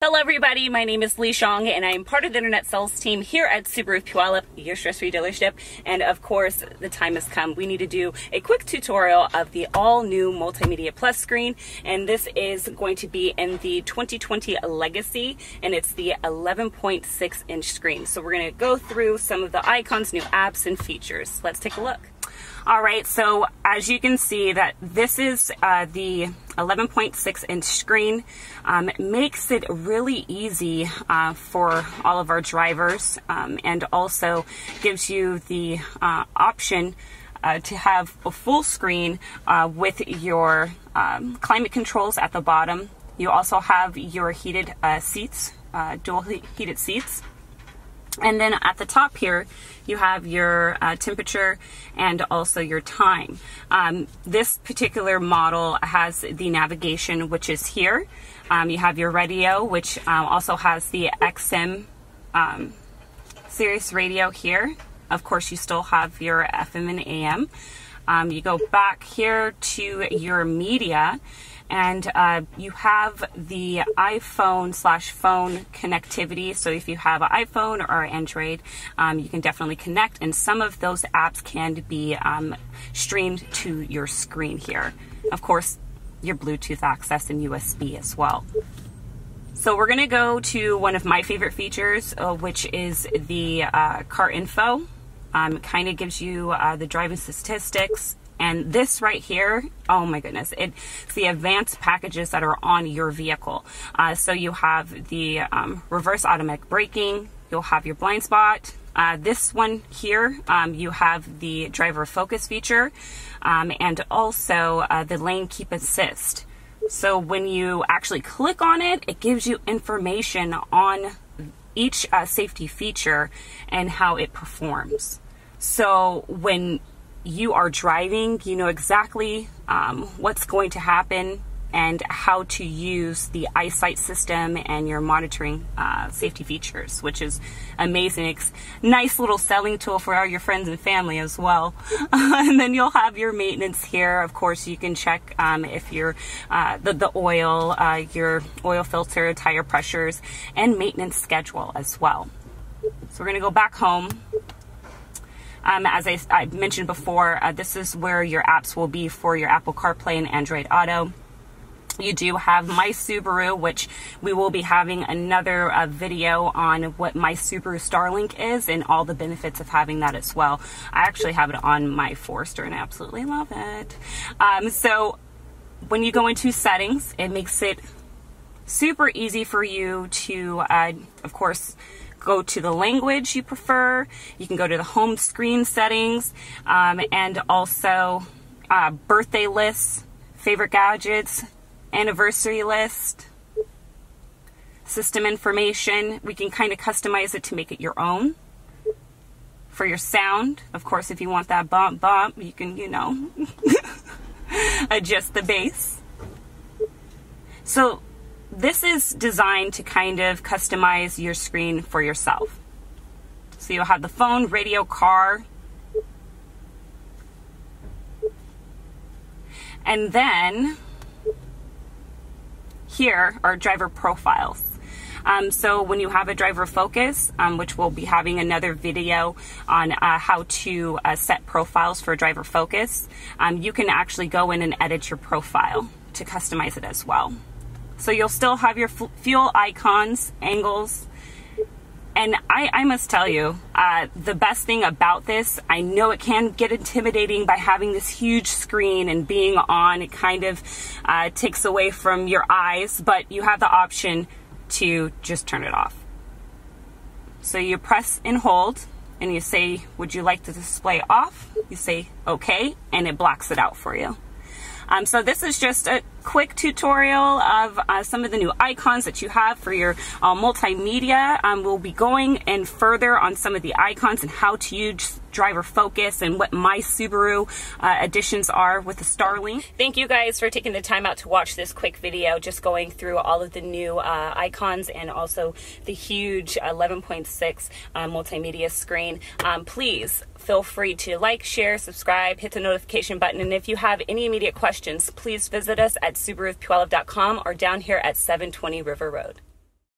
Hello everybody, my name is Lee Shong and I am part of the internet sales team here at Subaru Puyallup, your stress-free dealership. And of course, the time has come. We need to do a quick tutorial of the all-new Multimedia Plus screen. And this is going to be in the 2020 Legacy, and it's the 11.6 inch screen. So we're going to go through some of the icons, new apps, and features. Let's take a look. All right, so as you can see that this is the 11.6 inch screen. It makes it really easy for all of our drivers, and also gives you the option to have a full screen with your climate controls at the bottom. You also have your heated seats, dual heated seats. And then at the top here, you have your temperature and also your time. This particular model has the navigation, which is here. You have your radio, which also has the XM Sirius radio here. Of course, you still have your FM and AM. You go back here to your media, and you have the iPhone/phone connectivity. So if you have an iPhone or Android, you can definitely connect, and some of those apps can be streamed to your screen here. Of course, your Bluetooth access and USB as well. So we're going to go to one of my favorite features, which is the car info. It kind of gives you the driving statistics. And this right here, oh my goodness, it's the advanced packages that are on your vehicle. So you have the reverse automatic braking, you'll have your blind spot. This one here, you have the driver focus feature, and also the lane keep assist. So when you actually click on it, it gives you information on each safety feature and how it performs. So when you are driving, you know exactly what's going to happen and how to use the eyesight system and your monitoring safety features, which is amazing. It's a nice little selling tool for all your friends and family as well. And then you'll have your maintenance here. Of course, you can check if you're the oil, your oil filter, tire pressures, and maintenance schedule as well. So we're going to go back home. As I mentioned before, this is where your apps will be for your Apple CarPlay and Android Auto. You do have My Subaru, which we will be having another video on what My Subaru Starlink is and all the benefits of having that as well. I actually have it on my Forester and I absolutely love it. So when you go into settings, it makes it super easy for you to, of course, go to the language you prefer. You can go to the home screen settings, and also birthday lists, favorite gadgets, anniversary list, system information. We can kind of customize it to make it your own. For your sound, of course, if you want that bump, you can, you know, adjust the bass. So this is designed to kind of customize your screen for yourself. So you'll have the phone, radio, car. And then here are driver profiles. So when you have a driver focus, which we'll be having another video on how to set profiles for driver focus, you can actually go in and edit your profile to customize it as well. So you'll still have your fuel icons, angles, and I must tell you, the best thing about this, I know it can get intimidating by having this huge screen and being on, it kind of takes away from your eyes, but you have the option to just turn it off. So you press and hold, and you say, would you like the display off? You say, okay, and it blocks it out for you. So this is just a quick tutorial of some of the new icons that you have for your multimedia. We'll be going in further on some of the icons and how to use driver focus and what My Subaru additions are with the Starlink. Thank you guys for taking the time out to watch this quick video, just going through all of the new icons and also the huge 11.6 multimedia screen. Please feel free to like, share, subscribe, hit the notification button, and if you have any immediate questions, please visit us at SubaruPuyallup.com or down here at 720 River Road.